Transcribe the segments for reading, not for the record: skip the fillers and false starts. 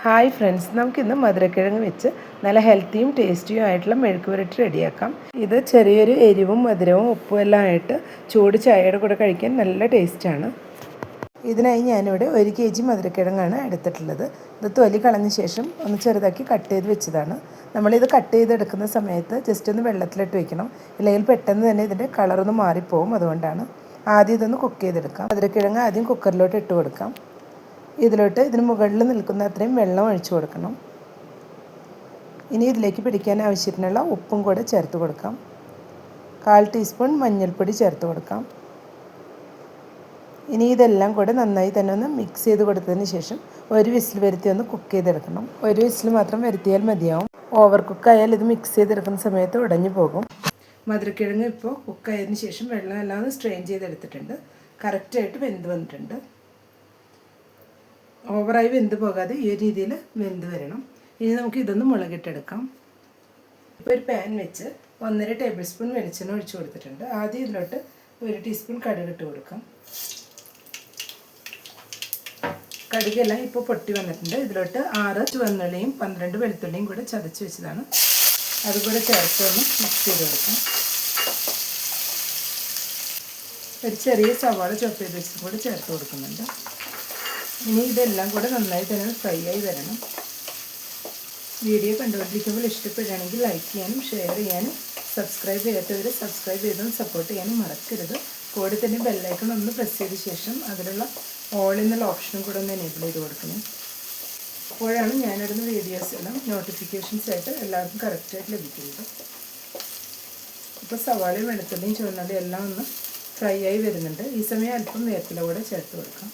Hi friends, നമുക്കിന്ന് മധുരക്കിഴങ്ങ് വെച്ച് നല്ല ഹെൽത്തിയും ടേസ്റ്റിയും ആയിട്ടുള്ള മെഴുക്ക് പുരട്ടി റെഡിയാക്കാം. ഇത് ചെറിയൊരു എരിവും മധുരവും ഉപ്പും എല്ലാം ആയിട്ട് ചൂട് ചായയുടെ കൂടെ കഴിക്കാൻ നല്ല ടേസ്റ്റാണ്. ഇതിനായി ഞാനിവിടെ 1 kg മധുരക്കിഴങ്ങാണ് എടുത്തിട്ടുള്ളത്. ഇത് തൊലി കളഞ്ഞ ശേഷം ഒന്ന് ചെറുതാക്കി കട്ട് ചെയ്ത് വെച്ചതാണ്. നമ്മളിത് കട്ട് ചെയ്തെടുക്കുന്ന സമയത്ത് ജസ്റ്റ് ഒന്ന് വെള്ളത്തിലിട്ട് വെക്കണം, ഇല്ലെങ്കിൽ പെട്ടെന്ന് തന്നെ ഇതിൻ്റെ കളറൊന്ന് മാറിപ്പോവും. അതുകൊണ്ടാണ് ആദ്യം ഇതൊന്ന് കുക്ക് ചെയ്തെടുക്കാം. മധുരക്കിഴങ്ങ് ആദ്യം കുക്കറിലോട്ട് ഇട്ട് കൊടുക്കാം. ഇതിന് മുകളിൽ നിൽക്കുന്ന അത്രയും വെള്ളം ഒഴിച്ചു കൊടുക്കണം. ഇനി ഇതിലേക്ക് പിടിക്കാൻ ആവശ്യത്തിനുള്ള ഉപ്പും കൂടെ ചേർത്ത് കൊടുക്കാം. 1/4 ടീസ്പൂൺ മഞ്ഞൾപ്പൊടി ചേർത്ത് കൊടുക്കാം. ഇനി ഇതെല്ലാം കൂടെ നന്നായി തന്നെ ഒന്ന് മിക്സ് ചെയ്ത് കൊടുത്തതിന് ശേഷം ഒരു വിസിൽ വരുത്തി ഒന്ന് കുക്ക് ചെയ്തെടുക്കണം. ഒരു വിസിൽ മാത്രം വരുത്തിയാൽ മതിയാവും. ഓവർ കുക്കായാൽ ഇത് മിക്സ് ചെയ്തെടുക്കുന്ന സമയത്ത് ഉടഞ്ഞു പോകും. മധുരക്കിഴങ്ങ് ഇപ്പോൾ കുക്കായതിന് ശേഷം വെള്ളം എല്ലാം ഒന്ന് സ്ട്രെയിൻ ചെയ്തെടുത്തിട്ടുണ്ട്. കറക്റ്റായിട്ട് വെന്ത് വന്നിട്ടുണ്ട്. ഓവറായി വെന്ത് പോകാതെ ഈ ഒരു രീതിയിൽ വെന്ത് വരണം. ഇനി നമുക്ക് ഇതൊന്ന് മുളകിട്ടെടുക്കാം. ഇപ്പോൾ ഒരു പാൻ വെച്ച് 1.5 ടേബിൾ സ്പൂൺ വെളിച്ചെണ്ണ ഒഴിച്ചു കൊടുത്തിട്ടുണ്ട്. ആദ്യം ഇതിലോട്ട് 1 ടീസ്പൂൺ കടുക് ഇട്ട് കൊടുക്കാം. കടുകെല്ലാം ഇപ്പോൾ പൊട്ടി വന്നിട്ടുണ്ട്. ഇതിലോട്ട് 6 ചുവന്നുള്ളിയും 12 വെളുത്തുള്ളിയും കൂടെ ചതച്ച് വെച്ചതാണ്. അതുകൂടെ ചേർത്ത് ഒന്ന് മിക്സ് ചെയ്ത് കൊടുക്കാം. ഒരു ചെറിയ സവാള ചോപ്പ് ചെയ്ത് വെച്ചതും കൂടെ ചേർത്ത് കൊടുക്കുന്നുണ്ട്. ഇനി ഇതെല്ലാം കൂടെ നന്നായി തന്നെ ഫ്രൈ ആയി വരണം. വീഡിയോ കണ്ടുകൊണ്ടിരിക്കുമ്പോൾ ഇഷ്ടപ്പെടുകയാണെങ്കിൽ ലൈക്ക് ചെയ്യാനും ഷെയർ ചെയ്യാനും സബ്സ്ക്രൈബ് ചെയ്യാത്തവർ സബ്സ്ക്രൈബ് ചെയ്തും സപ്പോർട്ട് ചെയ്യാനും മറക്കരുത്. കൂടെ തന്നെ ബെല്ലൈക്കൺ ഒന്ന് പ്രസ് ചെയ്ത ശേഷം അതിലുള്ള ഓൾ എന്നുള്ള ഓപ്ഷനും കൂടെ ഒന്ന് എനേബിൾ ചെയ്ത് കൊടുക്കണം. അപ്പോഴാണ് ഞാനിടുന്ന വീഡിയോസ് എല്ലാം നോട്ടിഫിക്കേഷൻസ് ആയിട്ട് എല്ലാവർക്കും കറക്റ്റായിട്ട് ലഭിക്കുന്നത്. ഇപ്പോൾ സവാളയും വെളുത്തുള്ളിയും ചുവന്നുള്ളിയും എല്ലാം ഒന്ന് ഫ്രൈ ആയി വരുന്നുണ്ട്. ഈ സമയം അല്പം വേപ്പില കൂടെ ചേർത്ത് കൊടുക്കാം.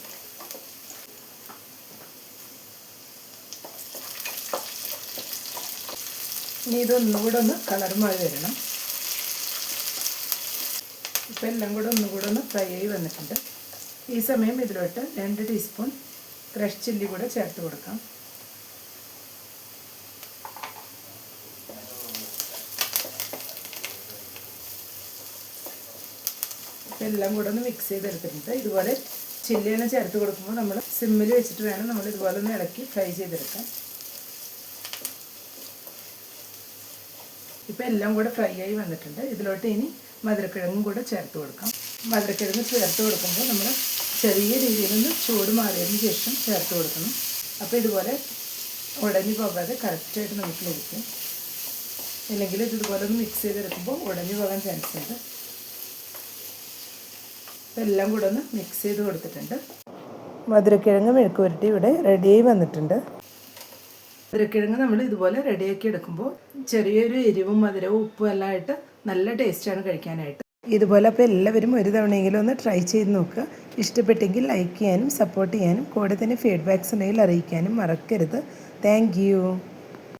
ഇനി ഇതൊന്നുകൂടെ ഒന്ന് കളർ മാറി വരണം. ഇപ്പോൾ എല്ലാം കൂടെ ഒന്നുകൂടെ ഒന്ന് ഫ്രൈ ആയി വന്നിട്ടുണ്ട്. ഈ സമയം ഇതിലോട്ട് 2 ടീസ്പൂൺ ക്രഷ് ചില്ലി കൂടെ ചേർത്ത് കൊടുക്കാം. ഇപ്പോൾ എല്ലാം കൂടെ ഒന്ന് മിക്സ് ചെയ്തെടുത്തിട്ടുണ്ട്. ഇതുപോലെ ചില്ലിയെല്ലാം ചേർത്ത് കൊടുക്കുമ്പോൾ നമ്മൾ സിമ്മിൽ വെച്ചിട്ട് വേണം നമ്മൾ ഇതുപോലെ ഒന്ന് ഇളക്കി ഫ്രൈ ചെയ്തെടുക്കാൻ. ഇപ്പോൾ എല്ലാം കൂടെ ഫ്രൈ ആയി വന്നിട്ടുണ്ട്. ഇതിലോട്ട് ഇനി മധുരക്കിഴങ്ങും കൂടെ ചേർത്ത് കൊടുക്കാം. മധുരക്കിഴങ്ങ് ചേർത്ത് കൊടുക്കുമ്പോൾ നമ്മൾ ചെറിയ രീതിയിലൊന്ന് ചൂട് മാറിയതിന് ശേഷം ചേർത്ത് കൊടുക്കണം. അപ്പോൾ ഇതുപോലെ ഉടഞ്ഞു പോകാതെ കറക്റ്റായിട്ട് നമുക്ക് ലഭിക്കും. ഇല്ലെങ്കിൽ ഇതുപോലെ ഒന്ന് മിക്സ് ചെയ്തെടുക്കുമ്പോൾ ഉടഞ്ഞു പോകാൻ ചാൻസ് ഉണ്ട്. അപ്പോൾ എല്ലാം കൂടെ ഒന്ന് മിക്സ് ചെയ്ത് കൊടുത്തിട്ടുണ്ട്. മധുരക്കിഴങ്ങ് മെഴുക്ക് പുരട്ടി ഇവിടെ റെഡിയായി വന്നിട്ടുണ്ട്. മധുരക്കിഴങ്ങ് നമ്മൾ ഇതുപോലെ റെഡിയാക്കി എടുക്കുമ്പോൾ ചെറിയൊരു എരിവും മധുരവും ഉപ്പും എല്ലാം ആയിട്ട് നല്ല ടേസ്റ്റാണ് കഴിക്കാനായിട്ട്. ഇതുപോലെ അപ്പോൾ എല്ലാവരും ഒരു തവണയെങ്കിലും ഒന്ന് ട്രൈ ചെയ്ത് നോക്കുക. ഇഷ്ടപ്പെട്ടെങ്കിൽ ലൈക്ക് ചെയ്യാനും സപ്പോർട്ട് ചെയ്യാനും കൂടെ തന്നെ ഫീഡ്ബാക്ക്സ് ഉണ്ടെങ്കിൽ അറിയിക്കാനും മറക്കരുത്. Thank you.